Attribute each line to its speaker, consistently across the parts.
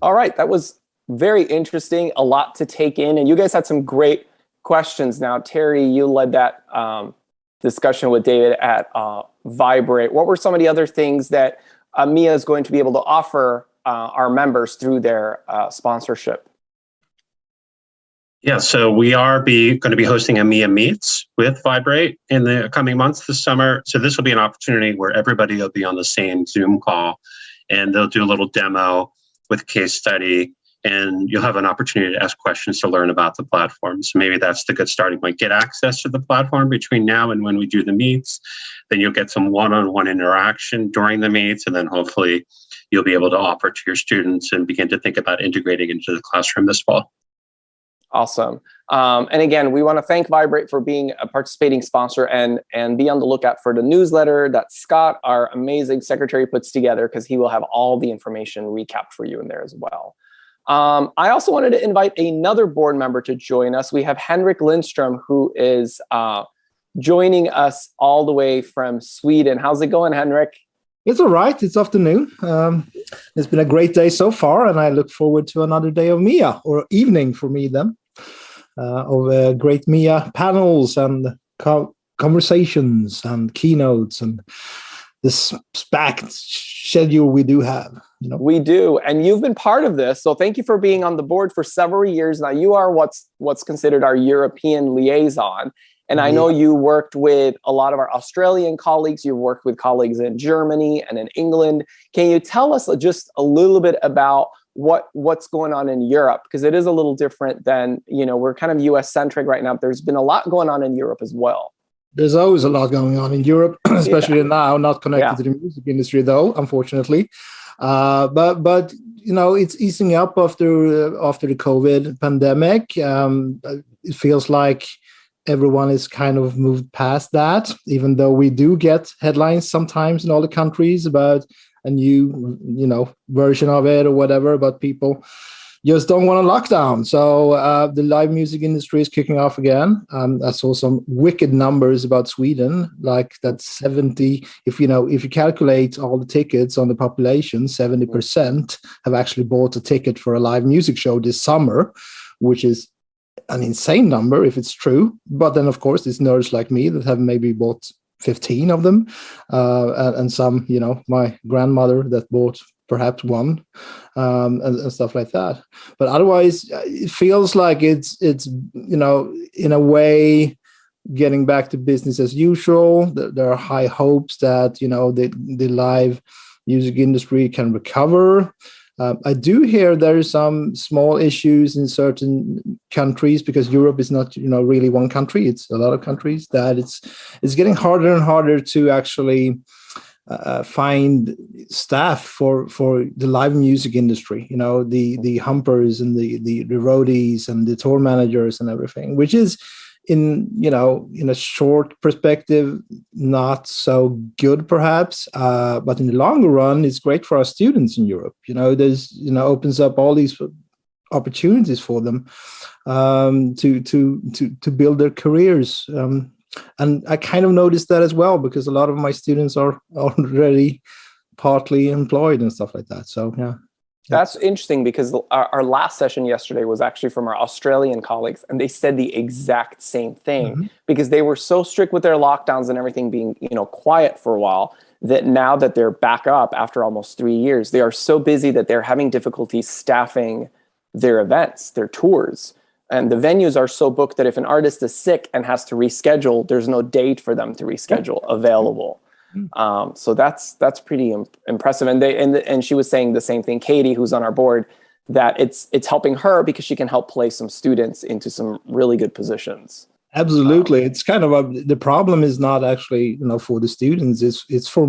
Speaker 1: All right, that was very interesting, a lot to take in, and you guys had some great questions. Now, Terry, you led that discussion with David at Vibrate. What were some of the other things that MIA is going to be able to offer our members through their sponsorship?
Speaker 2: Yeah, so we are going to be hosting a MIA Meets with Vibrate in the coming months this summer. So this will be an opportunity where everybody will be on the same Zoom call, and they'll do a little demo with case study, and you'll have an opportunity to ask questions to learn about the platform. So maybe that's the good starting point. Get access to the platform between now and when we do the meets. Then you'll get some one-on-one interaction during the meets, and then hopefully you'll be able to offer to your students and begin to think about integrating into the classroom this fall.
Speaker 1: Awesome. And again, we want to thank Vibrate for being a participating sponsor, and be on the lookout for the newsletter that Scott, our amazing secretary, puts together, because he will have all the information recapped for you in there as well. I also wanted to invite another board member to join us. We have Henrik Lindstrom, who is joining us all the way from Sweden. How's it going, Henrik?
Speaker 3: It's all right. It's afternoon. It's been a great day so far, and I look forward to another day of MIA, or evening for me then, of great MIA panels and conversations and keynotes and this stacked schedule we do have. You know,
Speaker 1: we do, and you've been part of this, so thank you for being on the board for several years now. You are what's considered our European liaison. And I know you worked with a lot of our Australian colleagues. You've worked with colleagues in Germany and in England. Can you tell us just a little bit about what's going on in Europe? Because it is a little different than, we're kind of US centric right now. There's been a lot going on in Europe as well.
Speaker 3: There's always a lot going on in Europe, especially now, not connected to the music industry, though, unfortunately. But it's easing up after the COVID pandemic. It feels like everyone is kind of moved past that, even though we do get headlines sometimes in all the countries about a new, version of it or whatever, but people just don't want a lockdown. So the live music industry is kicking off again. I saw some wicked numbers about Sweden, like that 70, if you calculate all the tickets on the population, 70% have actually bought a ticket for a live music show this summer, which is an insane number if it's true. But then, of course, it's nerds like me that have maybe bought 15 of them, and some, my grandmother that bought perhaps one, and stuff like that. But otherwise, it feels like it's in a way getting back to business as usual. There are high hopes that the live music industry can recover. I do hear there are some small issues in certain countries, because Europe is not, really one country. It's a lot of countries, that it's getting harder and harder to actually find staff for the live music industry. The humpers and the roadies and the tour managers and everything, which is in a short perspective not so good perhaps, but in the longer run it's great for our students in Europe. There's opens up all these opportunities for them to build their careers, and I kind of noticed that as well, because a lot of my students are already partly employed and stuff like that. So yeah.
Speaker 1: That's interesting, because our last session yesterday was actually from our Australian colleagues, and they said the exact same thing, because they were so strict with their lockdowns and everything being, quiet for a while, that now that they're back up after almost 3 years, they are so busy that they're having difficulty staffing their events, their tours. And the venues are so booked that if an artist is sick and has to reschedule, there's no date for them to reschedule available. So that's pretty impressive. And she was saying the same thing, Katie, who's on our board, that it's helping her because she can help place some students into some really good positions.
Speaker 3: Absolutely. It's kind of the problem is not actually, for the students. It's for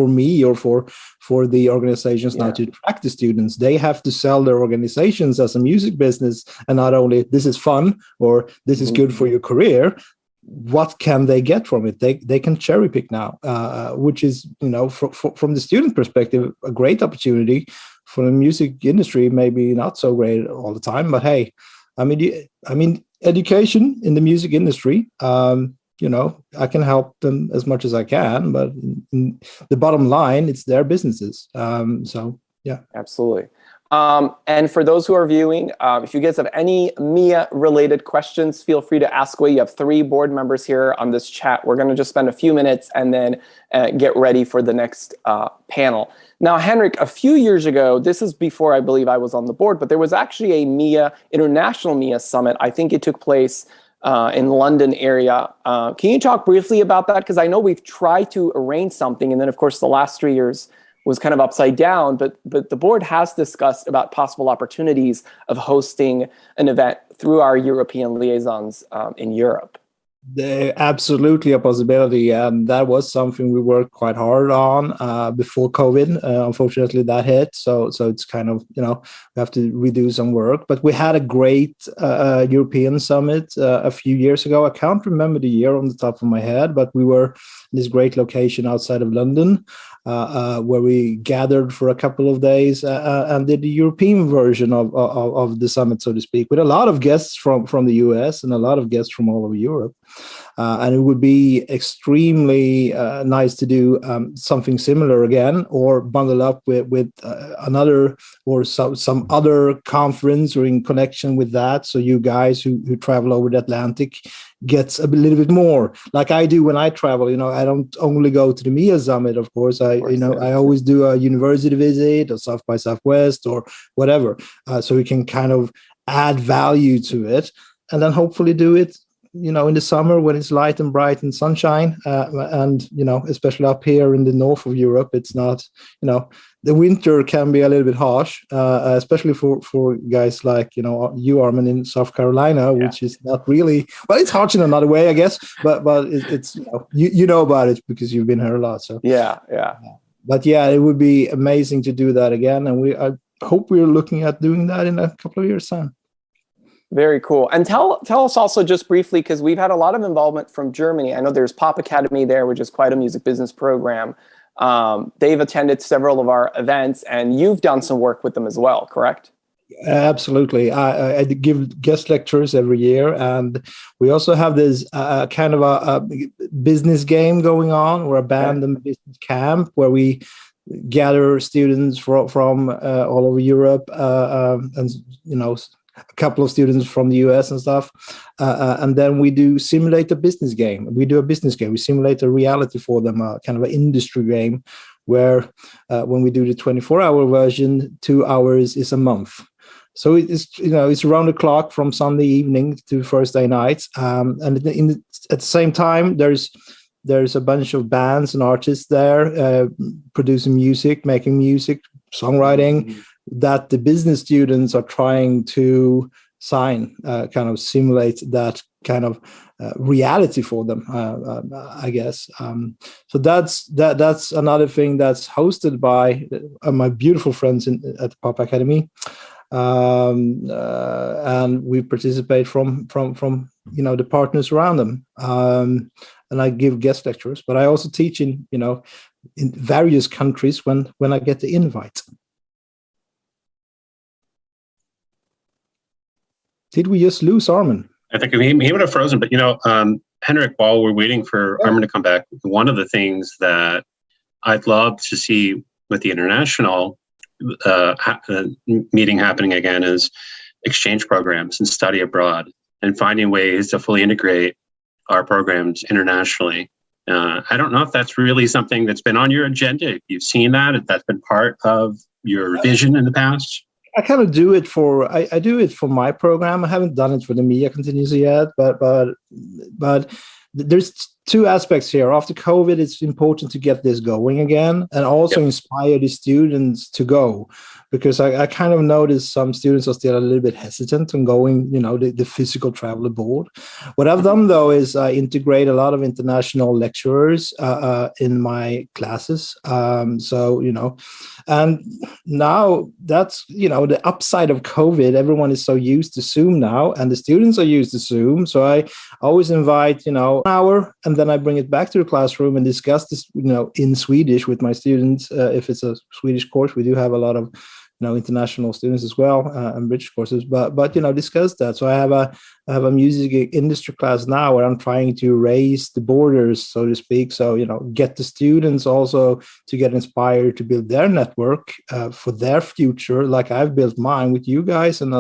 Speaker 3: me or for the organizations now to attract the students. They have to sell their organizations as a music business, and not only this is fun or this is good for your career. What can they get from it? They can cherry pick now, which is, from the student perspective, a great opportunity. For the music industry, maybe not so great all the time, but hey, I mean, education in the music industry, I can help them as much as I can, but the bottom line, it's their businesses. So yeah,
Speaker 1: absolutely. And for those who are viewing, if you guys have any MIA-related questions, feel free to ask away. You have 3 board members here on this chat. We're going to just spend a few minutes and then get ready for the next panel. Now, Henrik, a few years ago, this is before I believe I was on the board, but there was actually a MIA, International MIA Summit. I think it took place in London area. Can you talk briefly about that? Because I know we've tried to arrange something, and then, of course, the last 3 years was kind of upside down, but the board has discussed about possible opportunities of hosting an event through our European liaisons in Europe.
Speaker 3: Absolutely a possibility, and that was something we worked quite hard on before COVID. Unfortunately, that hit, so it's kind of, we have to redo some work. But we had a great European summit a few years ago. I can't remember the year on the top of my head, but we were in this great location outside of London, where we gathered for a couple of days and did the European version of the summit, so to speak, with a lot of guests from the US and a lot of guests from all over Europe. And it would be extremely nice to do something similar again, or bundle up with another or some other conference or in connection with that. So you guys who travel over the Atlantic gets a little bit more, like I do when I travel. I don't only go to the MIA Summit, of course. I always do a university visit or South by Southwest or whatever, so we can kind of add value to it, and then hopefully do it in the summer when it's light and bright and sunshine, and especially up here in the north of Europe, it's not, the winter can be a little bit harsh, especially for guys like you, Armin, in South Carolina, which is not really, well, it's harsh in another way, I guess, but it's you know about it because you've been here a lot. So but yeah, it would be amazing to do that again, and I hope we're looking at doing that in a couple of years' time.
Speaker 1: Very cool. And tell us also just briefly, because we've had a lot of involvement from Germany. I know there's Pop Academy there, which is quite a music business program. They've attended several of our events, and you've done some work with them as well, correct?
Speaker 3: Absolutely. I give guest lectures every year, and we also have this kind of a business game going on, or a band and business camp, where we gather students from all over Europe, and a couple of students from the US and stuff, and then we do simulate a business game. We do a business game. We simulate a reality for them, kind of an industry game, where when we do the 24-hour version, 2 hours is a month. So it's around the clock from Sunday evening to Thursday night, and at the same time there's a bunch of bands and artists there producing music, making music, songwriting, that the business students are trying to sign, kind of simulate that kind of reality for them, I guess. So that's another thing that's hosted by my beautiful friends at the Pop Academy, and we participate from the partners around them. And I give guest lectures, but I also teach in various countries when I get the invite. Did we just lose Armin?
Speaker 2: I think he would have frozen, but Henrik, while we're waiting for Armin to come back, one of the things that I'd love to see with the international meeting happening again is exchange programs and study abroad, and finding ways to fully integrate our programs internationally. I don't know if that's really something that's been on your agenda. If you've seen that, if that's been part of your vision in the past.
Speaker 3: I kind of do it I do it for my program. I haven't done it for the MIA Continues yet, but there's two aspects here. After COVID, it's important to get this going again, and also inspire the students to go, because I kind of noticed some students are still a little bit hesitant on going, the physical travel abroad. What I've done, though, is I integrate a lot of international lecturers in my classes. And now that's, the upside of COVID. Everyone is so used to Zoom now, and the students are used to Zoom. So I always invite, an hour, and then I bring it back to the classroom and discuss this, in Swedish with my students. If it's a Swedish course, we do have a lot of international students as well, and British courses, but discuss that. So I have a music industry class now where I'm trying to raise the borders, so to speak. So get the students also to get inspired to build their network for their future, like I've built mine with you guys and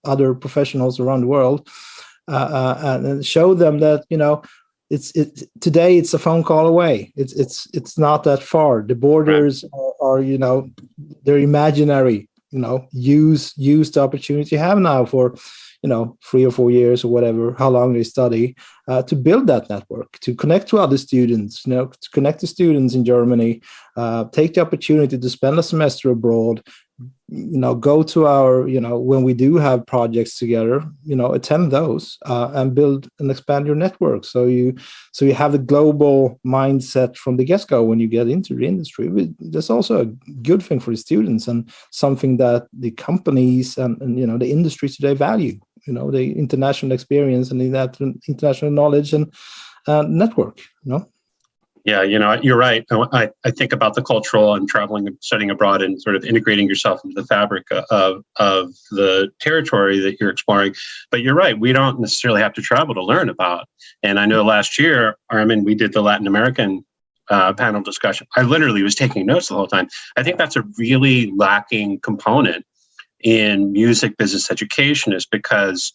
Speaker 3: other professionals around the world, and show them that today it's a phone call away. It's not that far. The borders are they're imaginary. Use the opportunity you have now for 3 or 4 years or whatever, how long they study, to build that network, to connect to other students, to connect to students in Germany, take the opportunity to spend a semester abroad, go to our, when we do have projects together, attend those, and build and expand your network. So you have a global mindset from the get-go when you get into the industry. That's also a good thing for the students, and something that the companies and the industry today value, the international experience and that international knowledge and network,
Speaker 2: Yeah, you're right. I think about the cultural and traveling and studying abroad and sort of integrating yourself into the fabric of the territory that you're exploring. But you're right. We don't necessarily have to travel to learn about. And I know last year, Armin, we did the Latin American panel discussion. I literally was taking notes the whole time. I think that's a really lacking component in music business education, is because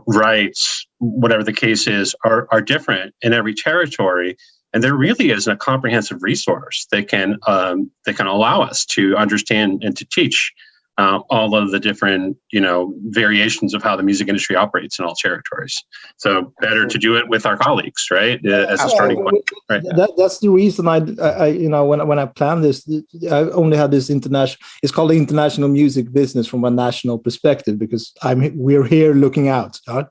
Speaker 2: rights, whatever the case is, are different in every territory. And there really isn't a comprehensive resource that can allow us to understand and to teach all of the different variations of how the music industry operates in all territories. So better to do it with our colleagues, right? As a starting point. Right.
Speaker 3: That's the reason I when I planned this, I only had this international. It's called the international music business from a national perspective, because we're here looking out. Right?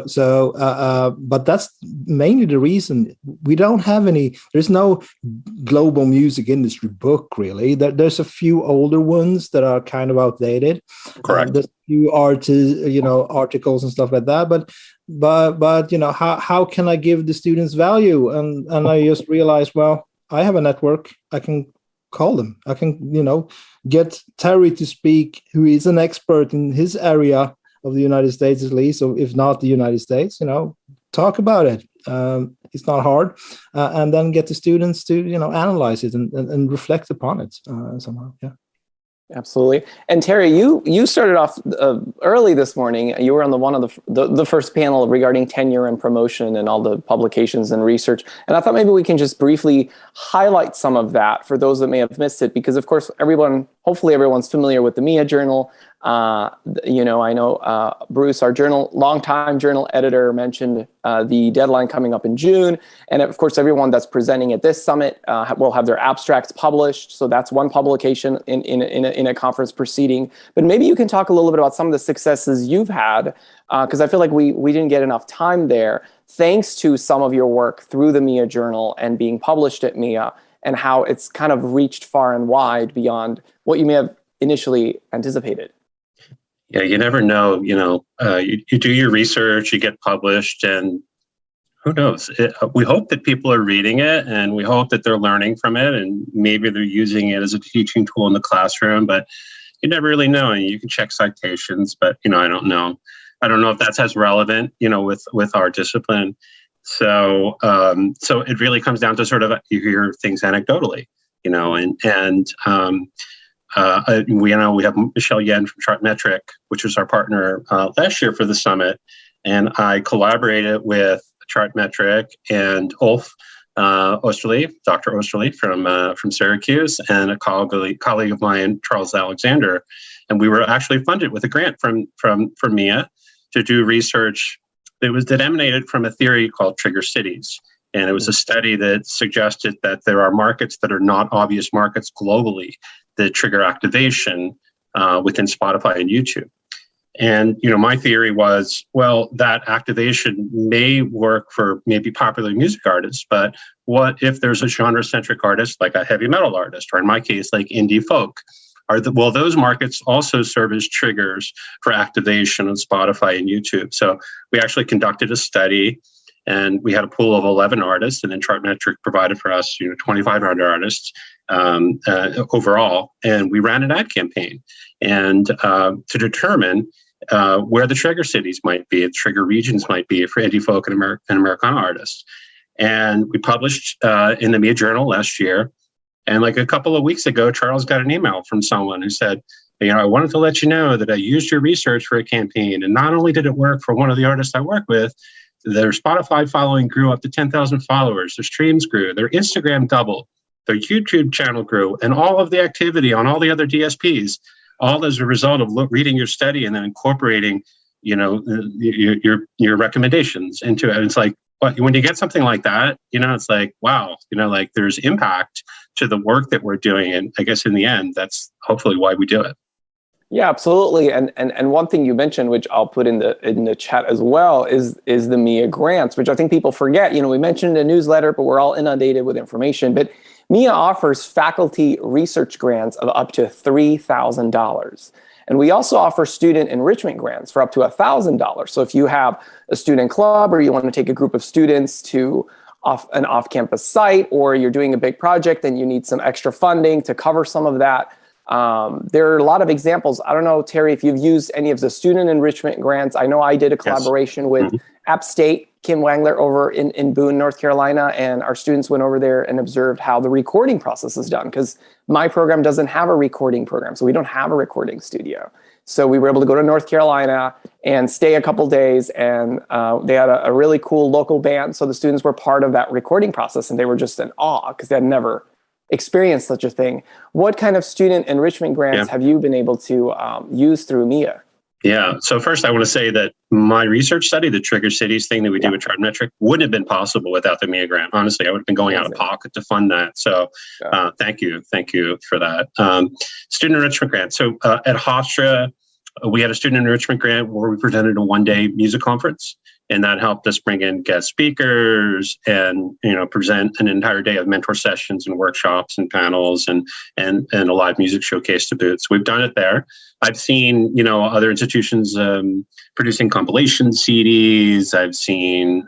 Speaker 3: But that's mainly the reason. We don't have any. There's no global music industry book really. There's a few older ones that are kind of outdated.
Speaker 2: Correct.
Speaker 3: There's a few articles and stuff like that, but how can I give the students value? And I just realized, well, I have a network. I can call them. I can get Terry to speak, who is an expert in his area of the United States, at least, or if not the United States, talk about it. It's not hard, and then get the students to analyze it and reflect upon it somehow. Yeah.
Speaker 1: Absolutely. And Terry, you started off early this morning. You were on one of the first panel regarding tenure and promotion and all the publications and research. And I thought maybe we can just briefly highlight some of that for those that may have missed it, because of course hopefully everyone's familiar with the MIA Journal. I know Bruce, our longtime journal editor, mentioned the deadline coming up in June. And of course, everyone that's presenting at this summit will have their abstracts published. So that's one publication in a conference proceeding. But maybe you can talk a little bit about some of the successes you've had, because I feel like we didn't get enough time there, thanks to some of your work through the MIA Journal and being published at MIA, and how it's kind of reached far and wide beyond what you may have initially anticipated.
Speaker 2: Yeah, you never know. You do your research, you get published, and who knows? We hope that people are reading it, and we hope that they're learning from it, and maybe they're using it as a teaching tool in the classroom. But you never really know. And you can check citations, but I don't know. I don't know if that's as relevant, with our discipline. So it really comes down to sort of you hear things anecdotally, we have Michelle Yen from Chartmetric, which was our partner last year for the summit, and I collaborated with Chartmetric and Ulf Osterlief, Dr. Osterlief from Syracuse, and a colleague of mine, Charles Alexander, and we were actually funded with a grant from MIA to do research that emanated from a theory called trigger cities. And it was a study that suggested that there are markets that are not obvious markets globally that trigger activation within Spotify and YouTube. And, my theory was, well, that activation may work for maybe popular music artists, but what if there's a genre-centric artist like a heavy metal artist, or in my case, like indie folk? Will those markets also serve as triggers for activation on Spotify and YouTube? So we actually conducted a study, And we had a pool of 11 artists, and then Chartmetric provided for us, 2,500 artists overall. And we ran an ad campaign and to determine where the trigger cities might be, the trigger regions might be for indie folk and Americana artists. And we published in the MIA Journal last year. And like a couple of weeks ago, Charles got an email from someone who said, I wanted to let you know that I used your research for a campaign. And not only did it work for one of the artists I work with, their Spotify following grew up to 10,000 followers. Their streams grew. Their Instagram doubled. Their YouTube channel grew. And all of the activity on all the other DSPs, all as a result of reading your study and then incorporating, your recommendations into it. And it's like, when you get something like that, it's like, wow, like there's impact to the work that we're doing. And I guess in the end, that's hopefully why we do it.
Speaker 1: Yeah, absolutely. And one thing you mentioned, which I'll put in the chat as well, is the MIA grants, which I think people forget. We mentioned in a newsletter, but we're all inundated with information. But MIA offers faculty research grants of up to $3,000. And we also offer student enrichment grants for up to $1,000. So if you have a student club or you want to take a group of students to an off-campus site, or you're doing a big project and you need some extra funding to cover some of that, there are a lot of examples. I don't know, Terry, if you've used any of the student enrichment grants. I know I did a collaboration with App State, Kim Wangler over in Boone, North Carolina, and our students went over there and observed how the recording process is done, because my program doesn't have a recording program, so we don't have a recording studio. So we were able to go to North Carolina and stay a couple days, and they had a really cool local band, so the students were part of that recording process, and they were just in awe because they had never experienced such a thing. What kind of student enrichment grants have you been able to use through MIA?
Speaker 2: Yeah. So first, I want to say that my research study, the Trigger Cities thing that we do with Chartmetric, wouldn't have been possible without the MIA grant. Honestly, I would have been going out of pocket to fund that. So thank you for that. Student enrichment grant. So at Hofstra, we had a student enrichment grant where we presented a one-day music conference, and that helped us bring in guest speakers and present an entire day of mentor sessions and workshops and panels and a live music showcase to boot. So we've done it there. I've seen other institutions producing compilation CDs. I've seen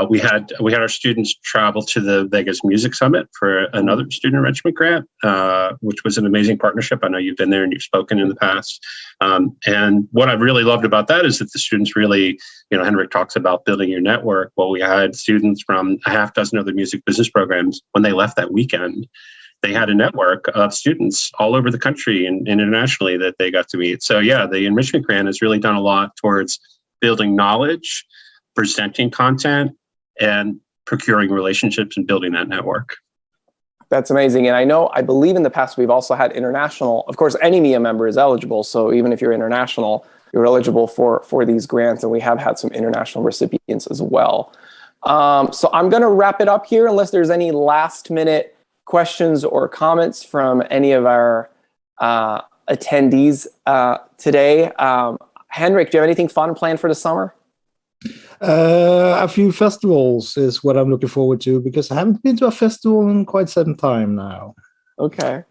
Speaker 2: we had our students travel to the Vegas Music Summit for another student enrichment grant, which was an amazing partnership. I know you've been there and you've spoken in the past. And what I've really loved about that is that the students really, Henrik talks about building your network. Well, we had students from a half dozen other music business programs. When they left that weekend, they had a network of students all over the country and internationally that they got to meet. So yeah, the enrichment grant has really done a lot towards building knowledge, presenting content, and procuring relationships and building that network.
Speaker 1: That's amazing. And I believe in the past, we've also had international, of course, any MIA member is eligible. So even if you're international, you're eligible for these grants. And we have had some international recipients as well. So I'm going to wrap it up here unless there's any last minute questions or comments from any of our attendees today. Henrik, do you have anything fun planned for the summer?
Speaker 3: A few festivals is what I'm looking forward to, because I haven't been to a festival in quite some time now.
Speaker 1: Okay.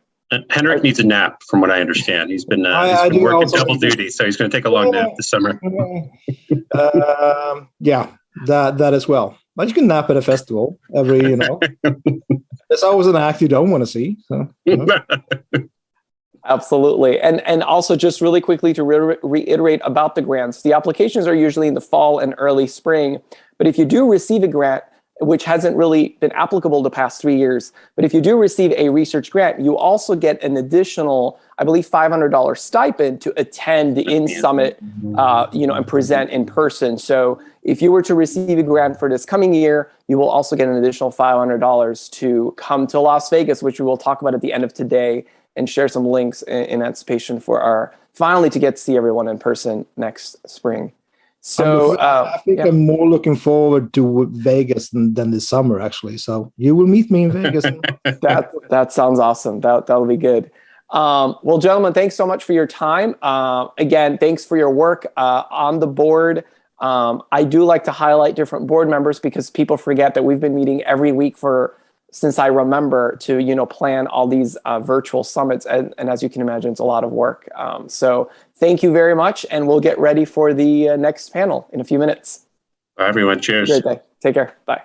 Speaker 2: Henrik needs a nap, from what I understand. He's been working double duty, so he's going to take a long nap this summer.
Speaker 3: Yeah, that as well. But you can nap at a festival every, There's always an act you don't want to see. So,
Speaker 1: Absolutely. And also just really quickly to reiterate about the grants, the applications are usually in the fall and early spring. But if you do receive a grant, which hasn't really been applicable the past 3 years, but if you do receive a research grant, you also get an additional, I believe, $500 stipend to attend the in-summit, and present in person. So if you were to receive a grant for this coming year, you will also get an additional $500 to come to Las Vegas, which we will talk about at the end of today, and share some links in anticipation for finally to get to see everyone in person next spring. So
Speaker 3: I think I'm more looking forward to Vegas than this summer, actually. So you will meet me in Vegas.
Speaker 1: That sounds awesome. That'll be good. Well, gentlemen, thanks so much for your time. Again, thanks for your work on the board. I do like to highlight different board members because people forget that we've been meeting every week since I remember to, plan all these virtual summits. And as you can imagine, it's a lot of work. So thank you very much. And we'll get ready for the next panel in a few minutes.
Speaker 2: Bye, everyone. Cheers.
Speaker 1: Great day. Take care. Bye.